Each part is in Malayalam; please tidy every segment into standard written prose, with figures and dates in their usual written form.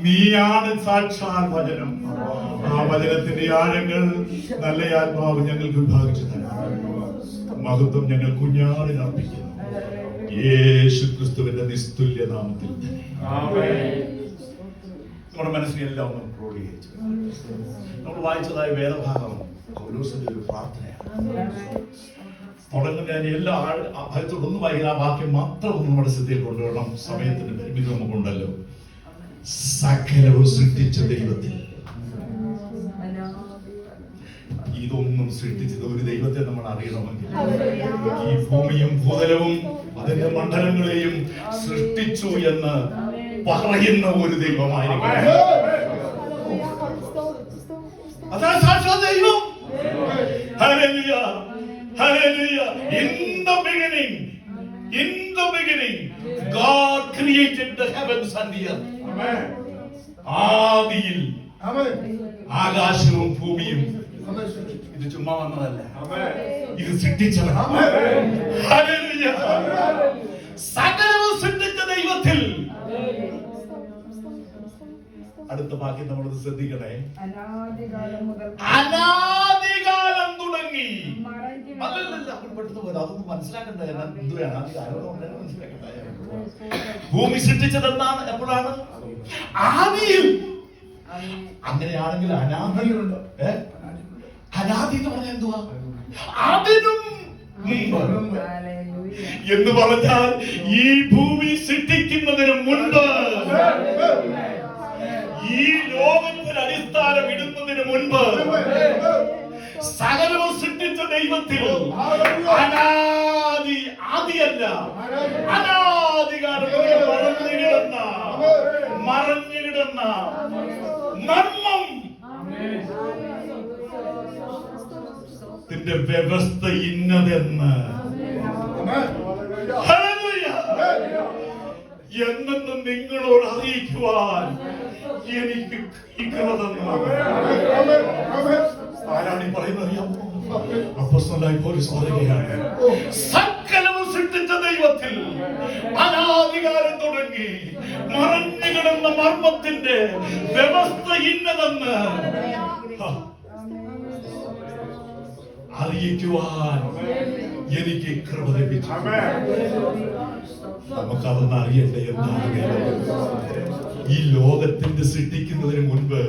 നീയാണ് സാക്ഷാൽ വചനം. ആ വചനത്തിന്റെ ആഴങ്ങൾ നല്ല ആത്മാവ് ഞങ്ങൾക്ക് വിഭാഗിച്ചു തരാം. മഹത്വം ഞങ്ങൾ കുഞ്ഞാടിന് അർപ്പിക്കുന്നു യേശു ക്രിസ്തുവിന്റെ നിസ്തുല്യ നാമത്തിൽ തന്നെ. നമ്മുടെ മനസ്സിനെ എല്ലാം ഒന്ന് ക്രോഡീകരിച്ചു. നമ്മൾ വായിച്ചതായ വേദഭാഗം പൗലോസിന്റെ ഒരു പ്രാർത്ഥനയാണ്. തുടങ്ങുന്ന എല്ലാ ഭയത്തോടൊന്നും വായിക്കുന്ന ആ വാക്യം മാത്രം ഒന്ന് നമ്മുടെ ശ്രദ്ധയിൽ കൊണ്ടുവരണം. സമയത്തിന്റെ പരിമിതി നമുക്കുണ്ടല്ലോ. സകലവും സൃഷ്ടിച്ച ദൈവത്തിൽ. ഇതൊന്നും സൃഷ്ടിച്ചത് ഒരു ദൈവത്തെ നമ്മൾ അറിയണമെങ്കിൽ ഈ ഭൂമിയും ഭൂതലവും അതിന്റെ മണ്ഡലങ്ങളെയും സൃഷ്ടിച്ചു എന്ന് പറയുന്ന ഒരു ദൈവമായിരിക്കും. അതാ സാക്ഷാത് ദൈവം. Hallelujah, hallelujah. In the beginning God created the heavens and the earth. ആദിയിൽ ആകാശവും ഭൂമിയും. ഇത് ചുമ്മാ വന്നതല്ല, ഇത് സൃഷ്ടിച്ചവൻ. ഹല്ലേലൂയ. സകലവും സൃഷ്ടിച്ച ദൈവത്തിൽ. അടുത്ത വാക്യം നമ്മളത് ശ്രദ്ധിക്കണേ. അനാദികാലം തുടങ്ങി. അല്ലല്ല, പെട്ടെന്ന് പോയത് അതൊന്നും മനസ്സിലാക്കണ്ടേ. എന്തുവേണം ആദികാലം മനസ്സിലാക്കണ്ടേ? ഭൂമി സൃഷ്ടിച്ചത് എന്താണ്, എപ്പോഴാണ്? ആദിയിൽ. അങ്ങനെയാണെങ്കിൽ അനാദിയുണ്ട്. അനാദി എന്ന് പറഞ്ഞാൽ എന്തുവാ? അതിനും മുമ്പ് എന്ന് പറഞ്ഞാൽ ഈ ഭൂമി സൃഷ്ടിക്കുന്നതിന് മുൻപ്, ഈ ലോകത്തിന് അടിസ്ഥാനം ഇടുന്നതിന് മുൻപ് സകലവും സൃഷ്ടിച്ച ദൈവത്തിൽ അനാദി, ആദിയല്ല, അനാദികാലം മറഞ്ഞിടുന്ന മർമ്മം ത്തിന്റെ വ്യവസ്ഥ ഇന്നതെന്ന് എന്നെന്നും നിങ്ങളോട് അറിയിക്കുവാൻ എനിക്ക് ആരാണ് ഈ പറയുന്നത് അറിയാമോ? അപ്പോസ്തലനായ പൗലോസ് പറയുകയാണ്, സകലവും സൃഷ്ടിച്ച ദൈവത്തിൽ അനാദികാലം തുടങ്ങി മറഞ്ഞുകിടന്ന മർമ്മത്തിന്റെ വ്യവസ്ഥ ഇന്നതെന്ന് അറിയിക്കുവാൻ എനിക്ക് കൃപ ലഭിച്ചു. നമുക്കതൊന്ന് അറിയണ്ടേ എന്താണ് ഈ ലോകത്തിന്റെ സൃഷ്ടിക്കുന്നതിന് മുൻപ്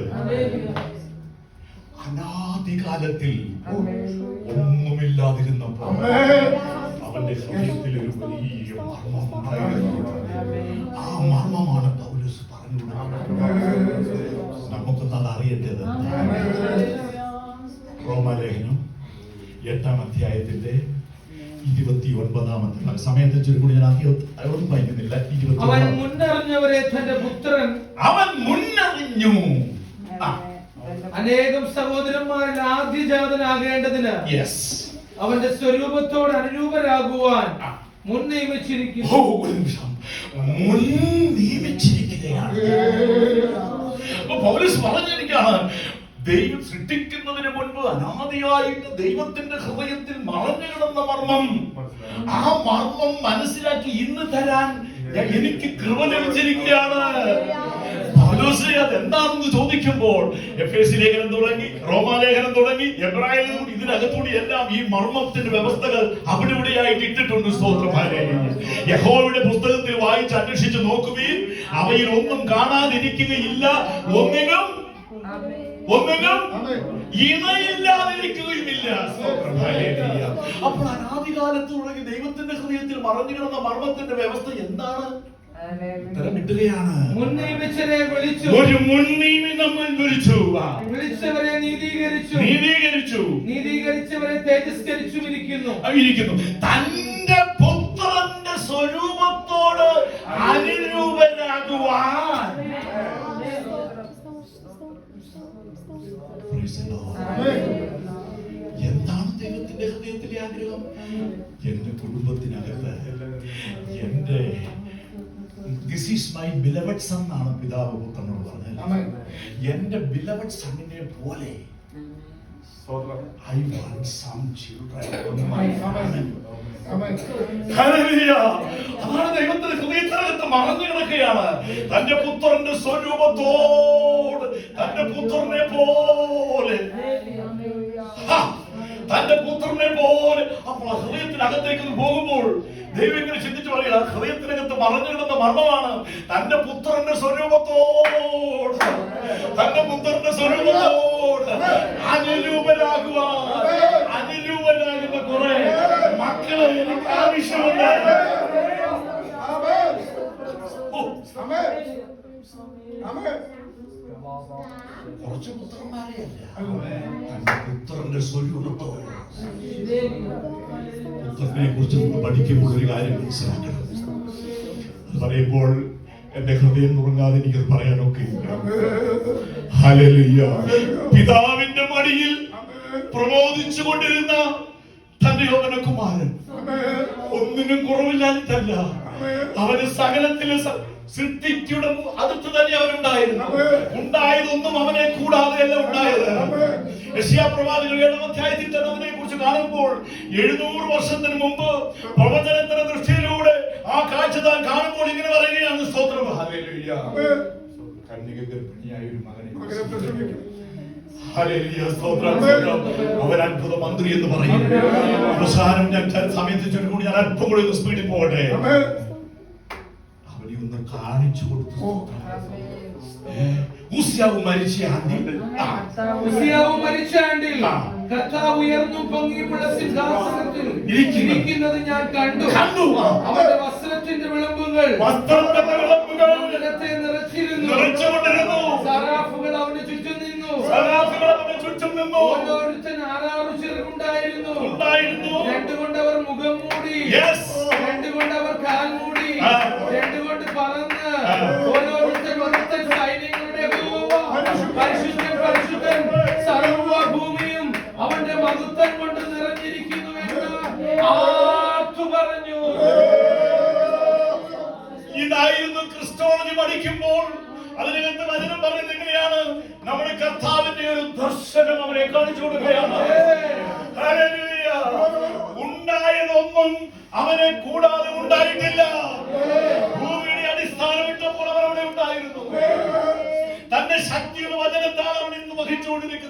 അനാദികാലത്തിൽ ഒന്നുമില്ലാതിരുന്നപ്പോൾ അവന്റെ ഹൃദയത്തിൽ ഒരു വലിയ മർമ്മം ഉണ്ടായിരുന്നു. ആ മർമ്മമാണ് പൗലോസ് പറഞ്ഞു. നമുക്കൊന്നത് അറിയേണ്ടത്. റോമാലേഖനം 8-ാം അധ്യായത്തിന്റെ 29-ാമത്തെ സമയത്തെ ചുരുക്കൂടി ഞാൻ അതൊന്നും വായിക്കുന്നില്ല. അവൻ മുന്നറിഞ്ഞവരെ തന്റെ പുത്രൻ അവൻ മുന്നറിഞ്ഞു. അനേകം സഹോദരന്മാരിൽ ആദ്യജാതനാകേണ്ടതിന് അവന്റെ സ്വരൂപത്തോട് അനുരൂപരാകുവാൻ മുൻ നിയമിച്ചിരിക്കുന്നു. മുൻ നിയമിച്ചിരിക്കുകയാണ്. പൗലോസ് പറഞ്ഞിരിക്കുകയാണ്, ദൈവം സൃഷ്ടിക്കുന്നതിന് മുൻപ് അനാദിയായിട്ട് ദൈവത്തിന്റെ ഹൃദയത്തിൽ മറഞ്ഞു കിടന്ന മർമ്മം, ആ മർമ്മം മനസ്സിലാക്കി ഇന്ന് തരാൻ എനിക്ക് കൃപ ലഭിച്ചിരിക്കുകയാണ്. പൗലോസ് അതെന്താണെന്ന് ചോദിക്കുമ്പോൾ എഫേസ്യ ലേഖനം തുടങ്ങി, റോമാലേഖനം തുടങ്ങി, എബ്രായരും ഇതിനകത്തൂടി എല്ലാം ഈ മർമ്മത്തിന്റെ വ്യവസ്ഥകൾ അവിടെ ഇവിടെയായിട്ട് ഇട്ടിട്ടുണ്ട്. സ്തോത്രമാരെ, യഹോവയുടെ പുസ്തകത്തിൽ വായിച്ച് അന്വേഷിച്ച് നോക്കുകയും അവയിൽ ഒന്നും കാണാതിരിക്കുകയില്ല, ഒന്നിനും ഇണയില്ലാതിരിക്കുകയുമില്ല. അപ്പോൾ അനാദികാലത്ത് തുടങ്ങി ദൈവത്തിന്റെ ഹൃദയത്തിൽ മറഞ്ഞു കിടന്ന മർമ്മത്തിന്റെ വ്യവസ്ഥ എന്താണ്? ഒരു മുൻനിയമി നമ്മൾ വിളിച്ചു, വിളിച്ചവരെ നീതീകരിച്ചു, നീതീകരിച്ചവരെ തേജസ്കരിച്ചുമിരിക്കുന്നു. തന്റെ പുത്രന്റെ സ്വരൂപത്തോട് അനുരൂപരാകുവാൻ. എന്താണ് ദൈവത്തിന്റെ ഹൃദയത്തിലെ ആഗ്രഹം? എന്റെ കുടുംബത്തിനകത്ത് എന്റെ this is my beloved son ആണ് പിതാവ് പുത്രനോട് പറഞ്ഞത്. എന്റെ beloved സണ്ണിനെ പോലെ I want some children on my family. Hallelujah. അതാണ് ദൈവത്തിന്റെ ഹൃദയത്തിനകത്ത് മറഞ്ഞു കിടക്കുകയാണ്. തന്റെ പുത്രന്റെ സ്വരൂപത്തോട്, തന്റെ പുത്രനെ പോലെ, തന്റെ പുത്രനെ പോലെ. അപ്പോൾ ഹൃദയത്തിനകത്തേക്ക് പോകുമ്പോൾ ദൈവം ഇങ്ങനെ ചിന്തിച്ചു പറയുക, ഹൃദയത്തിനകത്ത് മറഞ്ഞു കിടന്ന മർമ്മമാണ് തന്റെ പുത്രന്റെ സ്വരൂപത്തോട്, തന്റെ പുത്രന്റെ സ്വരൂപത്തോട് അനുരൂപനാകുന്ന കുറെ മക്കളെ എനിക്ക് ആവശ്യമുണ്ട്. കുറച്ച് പുത്രന്മാരെയല്ല, തന്റെ പുത്രന്റെ സ്വരൂപത്തോട്. പുത്രനെ കുറിച്ച് നമ്മൾ പഠിക്കുമ്പോൾ ഒരു കാര്യം മനസ്സിലാക്കണം. അത് പറയുമ്പോൾ എന്റെ ഹൃദയം നുറങ്ങാതെ എനിക്കത് പറയാനൊക്കെ. ഹല്ലേലൂയ. പിതാവിന്റെ മടിയിൽ പ്രബോധിച്ചു കൊണ്ടിരുന്ന തന്റെ യൗവനകുമാരൻ ഒന്നിനും കുറവില്ലാഞ്ഞിട്ടല്ല, അവന് സകലത്തിലെ സൃഷ്ടിയുടെ അടുത്ത് തന്നെ അവനുണ്ടായിരുന്നു. ഉണ്ടായതൊന്നും അവനെ കൂടാതെയല്ല ഉണ്ടായത്. യെശയ്യാ പ്രവാചകൻ 7-ാം അധ്യായത്തിൽ അവനെ കുറിച്ച് കാണുമ്പോൾ 700 വർഷത്തിന് മുമ്പ് പ്രവചനത്തിന്റെ ദൃഷ്ടിയിലൂടെ ആ കാഴ്ച താൻ കാണുമ്പോൾ ഇങ്ങനെ പറയുകയാണ്, സ്തോത്രം, ഹല്ലേലൂയ. കന്യക ഗർഭിണിയായ ഒരു മകനെ, ഹല്ലേലൂയ, സ്തോത്രം, സ്തോത്രം. അവൻ അത്ഭുത മന്ത്രി എന്ന് പറയും. അവസാനം ഞാൻ സമയത്ത് ചൊല്ലിക്കൂടി ഞാൻ അല്പം കൂടി സ്പീഡിൽ പോകട്ടെ. അവനെ ഒന്ന് കാണിച്ചു കൊടുത്തു. ഉസ്യാവ് മരിച്ച ആണ്ടിൽ കർത്താവ് ഉയർന്നും പൊങ്ങിയുമുള്ള സിംഹാസനത്തിൽ ഇരിക്കുന്നത് ഞാൻ കണ്ടു. അവന്റെ വസ്ത്രത്തിന്റെ വിളമ്പുകൾ ജലത്തെ നിറച്ചിരുന്നു. സറാഫുകൾ അവന് ചുറ്റും നിന്നു. ഓരോരുത്തൻ 6 ചിറകുണ്ടായിരുന്നു. 2 കൊണ്ട് അവർ മുഖം മൂടി, 2 കൊണ്ട് അവർ കാൽ മൂടി, 2 കൊണ്ട് പറന്ന് ഓരോരുത്തൻ സൈന്യങ്ങളുടെ പരിശുദ്ധൻ പരിശുദ്ധൻ സർവ്വഭൂമിയും അവന്റെ മഹത്വം കൊണ്ട് നിറഞ്ഞിരിക്കുന്നു എന്ന് ആർത്തു പറഞ്ഞു. ഇതായിരുന്നു ക്രിസ്തോളജി പഠിക്കുമ്പോൾ അതിനകത്ത് വചനം പറയുന്നത് എങ്ങനെയാണ്? നമ്മുടെ കർത്താവിന്റെ ഒരു ദർശനം അവരെ കാണിച്ചു കൊടുക്കുകയാണ്. ഹല്ലേലൂയ. ഉണ്ടായതൊന്നും അവനെ കൂടാതെ ഉണ്ടായിട്ടില്ല. ഭൂമിയുടെ അടിസ്ഥാനം ഇട്ടപ്പോൾ അവൻ അവിടെ ഉണ്ടായിരുന്നു. തന്റെ ശക്തിയുടെ വചനത്താൽ അവൻ ഇന്ന് വഹിച്ചുകൊണ്ടിരിക്കുന്നു.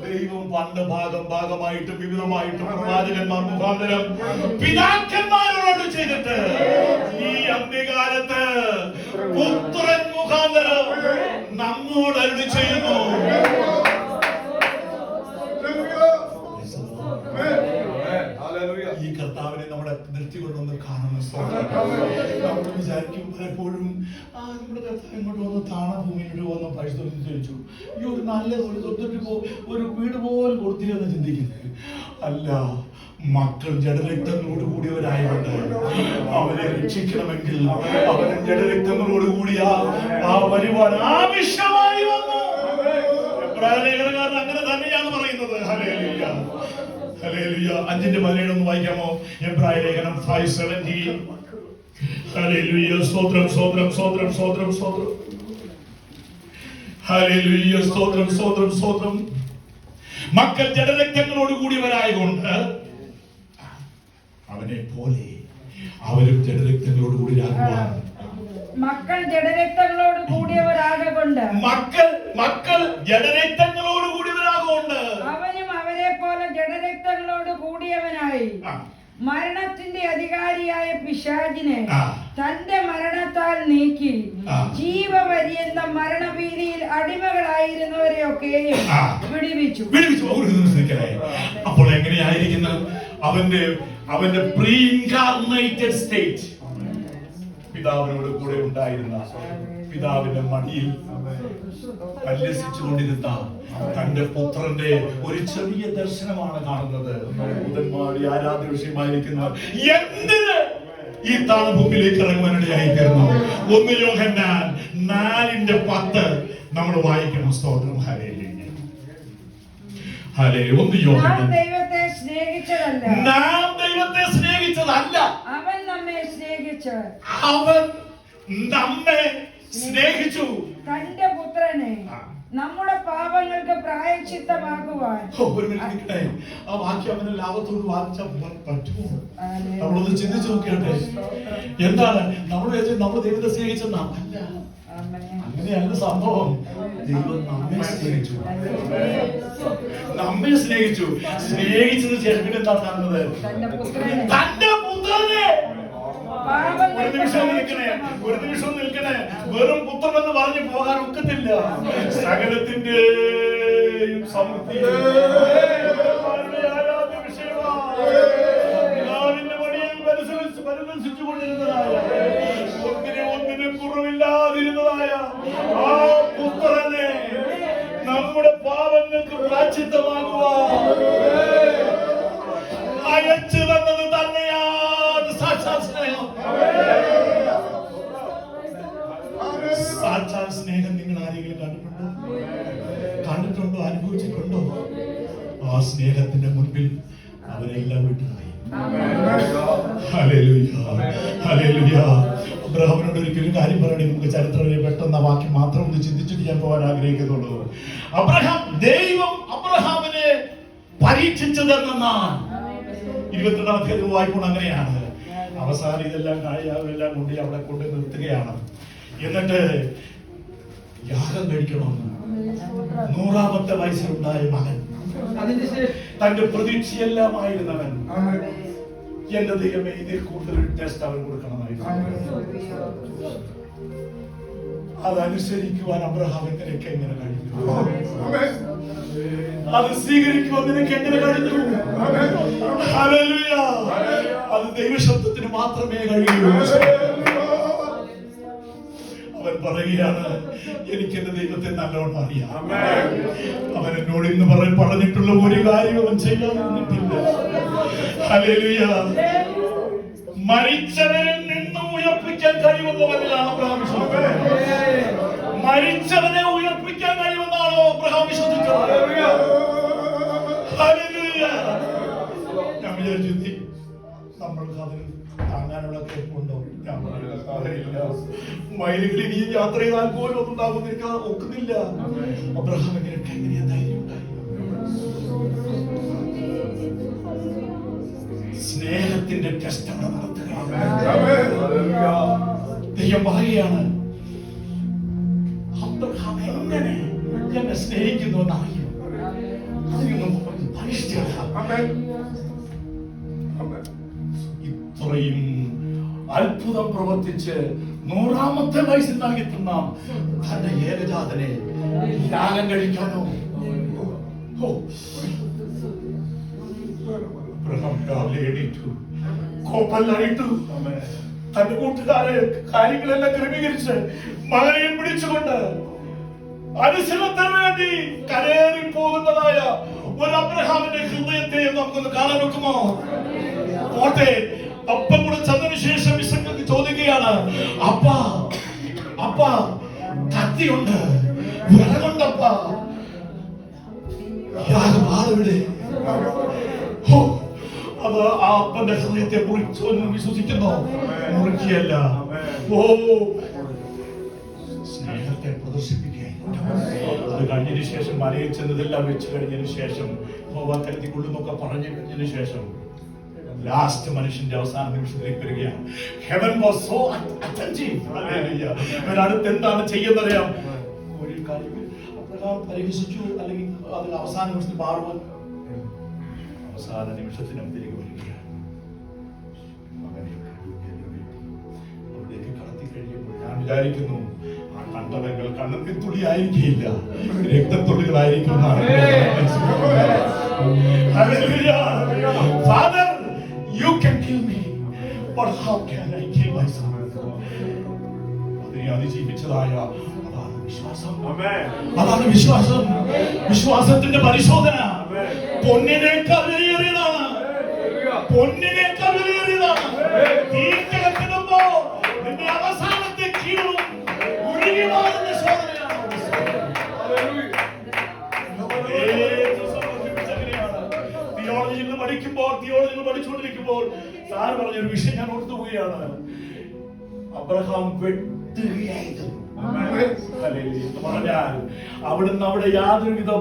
ദൈവം പണ്ട് ഭാഗമായിട്ട് വിവിധമായിട്ട് പ്രവാചകന്മാർ മുഖാന്തരം പിതാക്കന്മാരോട് ചെയ്തിട്ട് ഈ അന്ത്യകാലത്ത് പുത്രൻ മുഖാന്തരം നമ്മോട് അരുളി ചെയ്യുന്നു. ഈ കർത്താവിനെ നമ്മുടെ നിർത്തിക്കൊണ്ടൊന്ന് കാണുന്ന നമ്മൾ വിചാരിക്കും പലപ്പോഴും നമ്മുടെ കർത്താവ് ഇങ്ങോട്ട് വന്ന് താണഭൂമിയിലൂടെ വന്ന് പരിശോധിച്ച് ചോദിച്ചു, ഈ ഒരു നല്ല ഒരു വീട് പോലും കൊടുത്തില്ലെന്ന് ചിന്തിക്കുന്നത് അല്ല. മക്കൾ ജഡരക്തങ്ങളോട് കൂടിയവരായതുകൊണ്ട് അവരെ രക്ഷിക്കണമെങ്കിൽ അവരെ ജഡരക്തങ്ങളോട് കൂടിയ ആ വരുവാൻ ആവശ്യമായി വന്നു. ലേഖനകാരൻ അങ്ങനെ തന്നെയാണ് പറയുന്നത്. Hallelujah, hallelujah. 5:17 വായിക്കാമോ? എബ്രായ ലേഖനം 5:17. ഹല്ലേലൂയ, സ്തോത്രം, സ്തോത്രം, സ്തോത്രം, സ്തോത്രം, സ്തോത്രം. ഹല്ലേലൂയ, സ്തോത്രം, സ്തോത്രം, സ്തോത്രം. മക്കൾ ജഡരക്തങ്ങളോട് കൂടിയവരായതുകൊണ്ട് അവനെ പോലെ അവരും ജഡരക്തങ്ങളോട് കൂടിയാകുവാൻ. മക്കൾ ജഡരക്തങ്ങളോട് കൂടിയവരാകൊണ്ട് മക്കൾ ജഡരക്തങ്ങളോട് കൂടിയവരാകൊണ്ട് അവനും അവരെ പോലെ ജഡരക്തങ്ങളോട് കൂടിയവനായി മരണത്തിന്റെ അധികാരിയായ പിശാചിനെ തന്റെ മരണത്താൽ നീക്കി ജീവപര്യന്തം മരണഭീതിയിൽ അടിമകളായിരുന്നവരെയൊക്കെയും വിടുവിച്ചു. അപ്പോൾ എങ്ങനെയായിരിക്കുന്നു അവന്റെ പ്രീ ഇൻകാർണേറ്റഡ് സ്റ്റേറ്റ്? പിതാവിനോട് കൂടെ ഉണ്ടായിരുന്ന, പിതാവിന്റെ മടിയിൽ പരിലസിച്ചുകൊണ്ടിരുന്ന തന്റെ പുത്രന്റെ ഒരു ചെറിയ ദർശനമാണ് കാണുന്നത്. ദൂതന്മാരുടെ ആരാധ്യ വിഷയമായിരിക്കുന്ന എന്തിന് ഈ താണഭൂമിയിലേക്ക് ഇറങ്ങുവാനിടയായി തീർന്നു? 1 യോഹന്നാൻ 4:10 നമ്മൾ വായിക്കണം. സ്തോത്രം, ഹല്ലേലൂയ, ഹല്ലേലൂയ. 1 യോഹന്നാൻ നാം ദൈവത്തെ സ്നേഹിച്ചതല്ല, അവൻ നമ്മെ സ്നേഹിച്ചു. അവൻ നമ്മെ സ്നേഹിച്ചു തന്റെ പുത്രനെ നമ്മുടെ പാപങ്ങൾക്ക് പ്രായശ്ചിത്തമാകുവാൻ. ഒരു മിനിറ്റ് നിൽക്കണേ. ആ വാക്യം അവന് ലാഭത്തോട് വായിച്ചാൽ പറ്റുമോ? നമ്മളൊന്ന് ചിന്തിച്ചു നോക്കിയാട്ടെ. എന്താണ് നമ്മൾ ദൈവത്തെ സ്നേഹിച്ചെന്നാ? അല്ല, അങ്ങനെയല്ല സംഭവം. ദൈവം നമ്മെ സ്നേഹിച്ചു. സ്നേഹിച്ചതിന് ശേഷം പിന്നെ എന്താണ് കാണുന്നത്? തന്റെ പുത്രനെ. ഒരു നിമിഷം നിൽക്കണേ. വെറും പുത്രൻ എന്ന് പറഞ്ഞു പോകാൻ ഒക്കത്തില്ല. സകലത്തിന്റെയും സമൃദ്ധി ആരാധ്യ വിഷയമാണ്. പരിലസിച്ചുകൊണ്ടിരുന്നതായ, ഒന്നിനും കുറവില്ലാതിരുന്നതായ ആ പുത്രനെ നമ്മുടെ പാപങ്ങൾക്ക് പ്രായശ്ചിത്തമാകുവാൻ അയച്ചു തന്നത് തന്നെയാണ് സാക്ഷാൽ സ്നേഹം. സാക്ഷാൽ സ്നേഹം നിങ്ങൾ ആരെങ്കിലും കണ്ടിട്ടുണ്ടോ? അനുഭവിച്ചിട്ടുണ്ടോ? ആ സ്നേഹത്തിന്റെ മുൻപിൽ അവരെല്ലാം വിട്ടുപോയി. അബ്രഹാമിനോട് ഒരിക്കലും കാര്യം പറയണേ. നമുക്ക് ചരിത്രത്തിൽ പെട്ടെന്ന് ആ വാക്യം മാത്രം ഒന്ന് ചിന്തിച്ചിട്ട് ഞാൻ പോകാൻ ആഗ്രഹിക്കുന്നുള്ളൂ. ദൈവം അബ്രഹാമിനെ പരീക്ഷിച്ചതെന്നാണ് 22-ാം അധ്യായം വായിക്കുമ്പോൾ അങ്ങനെയാണ്. അവസാനം ഇതെല്ലാം കാഴ്ചകളെല്ലാം കൊണ്ട് അവിടെ കൊണ്ട് നിർത്തുകയാണ്. എന്നിട്ട് യാഗം കഴിക്കണമെന്ന് 100-ാമത്തെ വയസ്സിലുണ്ടായ മകൻ, തന്റെ പ്രതീക്ഷയെല്ലാമായിരുന്നവൻ, എന്റെ ദൈവമേ ഇതിൽ കൂടുതൽ ടെസ്റ്റ് അവൻ കൊടുക്കണമായിരുന്നു. അതനുസരിക്കുവാൻ അബ്രഹാമിന് നിനക്ക് എങ്ങനെ കഴിഞ്ഞു? അത് സ്വീകരിക്കുവാൻ നിനക്ക് എങ്ങനെ കഴിഞ്ഞു? ഹല്ലേലൂയ! അത് ദൈവശബ്ദത്തിന് മാത്രമേ കഴിയൂ. അവൻ പറയുകയാണ്, എനിക്ക് എന്റെ ദൈവത്തെ നല്ലോണം അറിയാം. അവൻ എന്നോട് ഇന്ന് പറഞ്ഞിട്ടുള്ള ഒരു കാര്യം അവൻ ചെയ്യാൻ നിന്നിട്ടില്ല. ഹല്ലേലൂയ! മരിച്ചവരിൽ നിന്ന് ഉയർപ്പിക്കാൻ കഴിയുമെന്നവനാണ് അബ്രഹാം വിശ്വസിച്ചത്. മരിച്ചവനെ ഉയർപ്പിക്കാൻ കഴിയുമെന്നാണോ അബ്രഹാം വിശ്വസിച്ചത്? ഹല്ലേലൂയ! ഞാൻ വിചാരിച്ചു നമ്മൾക്ക് അതിന് താങ്ങാനുള്ള കേൾപ്പുണ്ടോ? മൈലുകളിൽ ഇനി യാത്ര ചെയ്താൽ പോലും ഒന്നും ഉണ്ടാകുന്ന ഒക്കുന്നില്ല. അബ്രഹാം എങ്ങനെയാ ധൈര്യം ഉണ്ടായി? സ്നേഹത്തിന്റെ ടെസ്റ്റ് അവിടെ നടത്തുകയാണ്. ദൈവം പറയുകയാണ്, അബ്രഹാം എങ്ങനെ എന്നെ സ്നേഹിക്കുന്നു എന്നറിയും. അതിനൊന്നും ഇത്രയും അത്ഭുതം പ്രവർത്തിച്ച് 100-ാമത്തെ വയസ്സിൽ നൽകിത്തുന്ന തന്റെ ഏകജാതനെ യാഗം കഴിക്കാനോ? കോപ്പല്ലായിട്ടു തന്റെ കൂട്ടുകാരെ കാര്യങ്ങളെല്ലാം ക്രമീകരിച്ച് മകനെയും പിടിച്ചുകൊണ്ട് അനുസരണത്തിന് വേണ്ടി കരേറി പോകുന്നതായ ഒരു അബ്രഹാമിന്റെ ഹൃദയത്തെ നമുക്കൊന്ന് കാണാൻ വെക്കുമോ? പോട്ടെ. അപ്പം കൂടെ ചെന്നതിന് ശേഷം ഇസക്ക് ചോദിക്കുകയാണ്, അപ്പ കത്തിയുണ്ട്, വിറകുണ്ടപ്പ, യാഗമാവിടെ? അത് ആ അപ്പന്റെ ഹൃദയത്തെ മുറിച്ചു എന്ന് വിശ്വസിക്കുന്നു. മുറിക്കുകയല്ല, സ്നേഹത്തെ പ്രദർശിപ്പിക്കുകയായിരുന്നു. അത് കഴിഞ്ഞതിന് ശേഷം മലയിൽ ചെന്നതെല്ലാം വെച്ച് കഴിഞ്ഞതിന് ശേഷം കരുതിക്കൊള്ളുന്നൊക്കെ പറഞ്ഞു കഴിഞ്ഞതിന് ശേഷം ലാസ്റ്റ് മനുഷ്യന്റെ അവസാന നിമിഷത്തിലേക്ക് വരികയാണ്. Heaven was so attentive. അടുത്ത് എന്താണ് ചെയ്യുന്നറിയാം? ഒരു കാര്യം അബ്രഹാം പരിഹസിച്ചു, അല്ലെങ്കിൽ അതിൽ അവസാന നിമിഷത്തിൽ മാറുവാൻ അവസാന നിമിഷത്തിനും തിരികെ വരികയാണ്. അവിടേക്ക് കടത്തി കഴിയുമ്പോൾ ഞാൻ വിചാരിക്കുന്നു ആ കണ്ടവങ്ങൾ കണ്ണത്തിത്തുള്ളി ആയിരിക്കില്ല, രക്തത്തുള്ളികളായിരിക്കും. Father, you can kill me, but how can I kill myself? അതിനെ അതിജീവിച്ചതായ അതാണ് വിശ്വാസം. അതാണ് വിശ്വാസം. വിശ്വാസത്തിന്റെ പരിശോധന പൊന്നിനേക്കാൾ വിലയേറിയതാണ്. പൊന്നിനേക്കാൾ വിലയേറിയതാണ്. തീർച്ചയായിട്ടുമ്പോ നിന്റെ അവസാനത്തെ കീഴും ഉരുകി മാറുന്ന ശോധനയാണ്. തിയോളജിയിൽ പഠിച്ചുകൊണ്ടിരിക്കുമ്പോൾ സാർ പറഞ്ഞൊരു വിഷയം ഞാൻ ഓർത്തുപോവുകയാണ്. അബ്രഹാം വെട്ടുകയായിരുന്നു. ഹല്ലേലൂയ. എന്ന് പറഞ്ഞാൽ അവിടുന്ന് അവിടെ യാതൊരുവിധ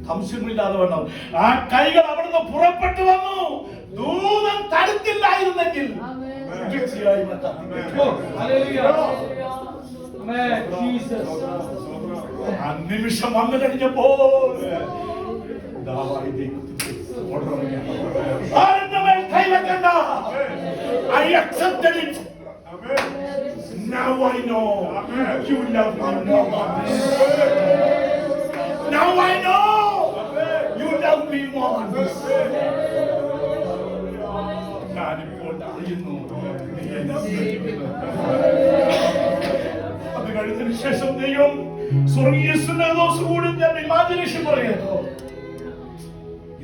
സംശയമില്ലാതെ വന്നു. ആ കൈകൾ അവിടുന്ന് പുറപ്പെട്ടു വന്നു. ദൂതൻ തടുത്തില്ലായിരുന്നെങ്കിൽ തീർച്ചയായും അത് ആ നിമിഷം വന്നു കഴിഞ്ഞപ്പോൾ കൈവെക്കണ്ട. I accepted it. Now I know you love me more than this. Now I know you love me more than this. ഞാനിപ്പോൾ അറിയുന്നു നീ എന്നെ സ്നേഹിക്കുന്നു. അത് കഴിഞ്ഞതിന് ശേഷം ദൈവം സ്വർഗീയ സുന്നതോടുകൂടി ഞാൻ ഇമാജിനേഷൻ പറയുന്നു.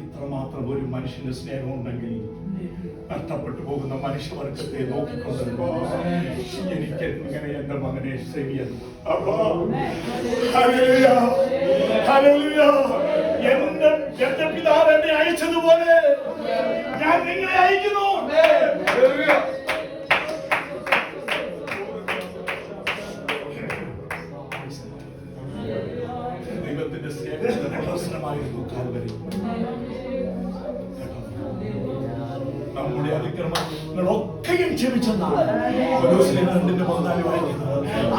ഇത്രമാത്രം ഒരു മനുഷ്യന്റെ സ്നേഹം ഉണ്ടെങ്കിൽ നഷ്ടപ്പെട്ടു പോകുന്ന മനുഷ്യവർഗത്തെ നോക്കിക്കൊണ്ട് എനിക്ക് ഇങ്ങനെ എന്റെ മകനെ സേവിയത് എന്റെ പിതാവ് എന്നെ അയച്ചതുപോലെ ഞാൻ നിങ്ങളെ അയക്കുന്നു. ദൈവത്തിന്റെ സ്നേഹത്തിന്റെ പ്രദർശനമായിരുന്നു കാൽവരി. നമ്മുടെ അതിക്രമങ്ങളൊക്കെയും ക്ഷമിച്ചെന്നാണ്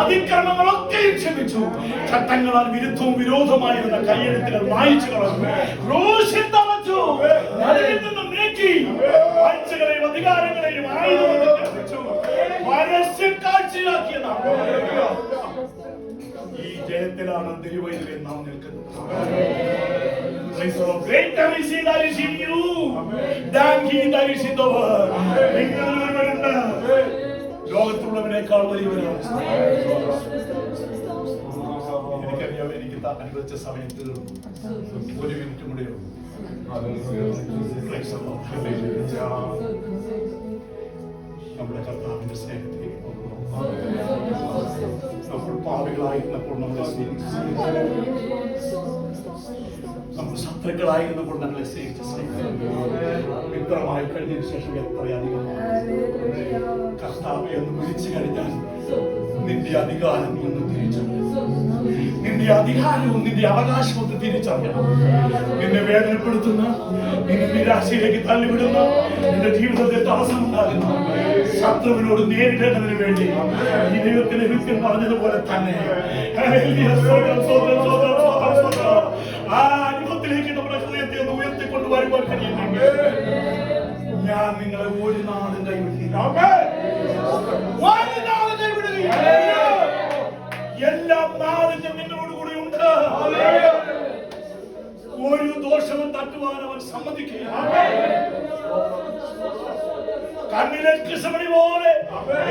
അതിക്രമങ്ങളൊക്കെയും ക്ഷമിച്ചു. ചട്ടങ്ങളാൽ വിരുദ്ധവും വിരോധമായിരുന്ന കയ്യെഴുത്തുകൾ മായിച്ചു കളഞ്ഞു. ക്രൂശിൽ തറച്ചു. അതിൽ നിന്ന് നീക്കി വാഴ്ചകളെയും അധികാരങ്ങളെയും ആയുധം പരസ്യം കാഴ്ചയാക്കിയതാണ്. ഈ ജയത്തിലാണ് ദൈവത്തിലെ നാം നിൽക്കുന്നത്. Greater is he that is in you than he that is in the world. ലോകത്തുള്ളവനേക്കാൾ വലിയവനാണ്. എനിക്കറിയാം, എനിക്ക് അനുവദിച്ച സമയം തീർന്നു. ഒരു മിനിറ്റ് കൂടെയോ. നമ്മുടെ കർത്താവിന്റെ സ്നേഹത്തിലേക്ക് നമ്മൾ പാപികളായിരുന്നപ്പോൾ നമ്മളെ സ്നേഹിച്ചു. നമ്മൾ ശത്രുക്കളായിരുന്നപ്പോൾ നമ്മളെ സ്നേഹിച്ച മിത്രമായി കഴിഞ്ഞതിന് ശേഷം എത്രയധികം കർത്താവെ എന്ന് വിളിച്ചു കഴിഞ്ഞാൽ നിന്റെ അധികാരം നീ ഒന്ന് തിരിച്ചറിയണം. നിന്റെ അധികാരവും നിന്റെ അവകാശവും ഒന്ന് തിരിച്ചറിയണം. നിന്നെ വേദനപ്പെടുത്തുന്ന, നിന്നെ നിരാശയിലേക്ക് തള്ളിവിടുന്ന, നിന്റെ ജീവിതത്തെ തടസ്സമുണ്ടാകുന്ന ശത്രുവിനോട് നേരിടേണ്ടതിന് വേണ്ടി ഈ ദൈവത്തിന്റെ വിദ്യം പറഞ്ഞതുപോലെ തന്നെ ആ അനുഭവത്തിലേക്ക് നമ്മുടെ ഹൃദയത്തെ ഒന്ന് ഉയർത്തിക്കൊണ്ട് വരുവാൻ കഴിയുമെങ്കിൽ ഞാൻ നിങ്ങളെ ഒരു നാളും കൈവിടുകയില്ല. എല്ലാ നാളും ഞാൻ നിങ്ങളോട് കൂടി ഉണ്ട്. ഒരു ദോഷവും തട്ടുവാൻ അവൻ സമ്മതിക്കുക. കണ്ണിലെ കൃഷ്ണമണി പോലെ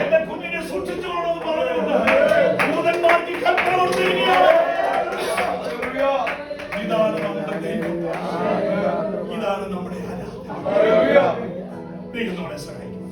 എന്റെ കുഞ്ഞിനെ സൂക്ഷിച്ചോളെന്ന് പറഞ്ഞുകൊണ്ട് ദൂതന്മാർക്ക് കൽപ്പന കൊടുത്തിരിക്കുകയാണ്. ഇതാണ് നമ്മുടെ ദൈവം. ഇതാണ് നമ്മുടെ ആരാധന. ദൈവം നമ്മളെ സഹായിക്കും.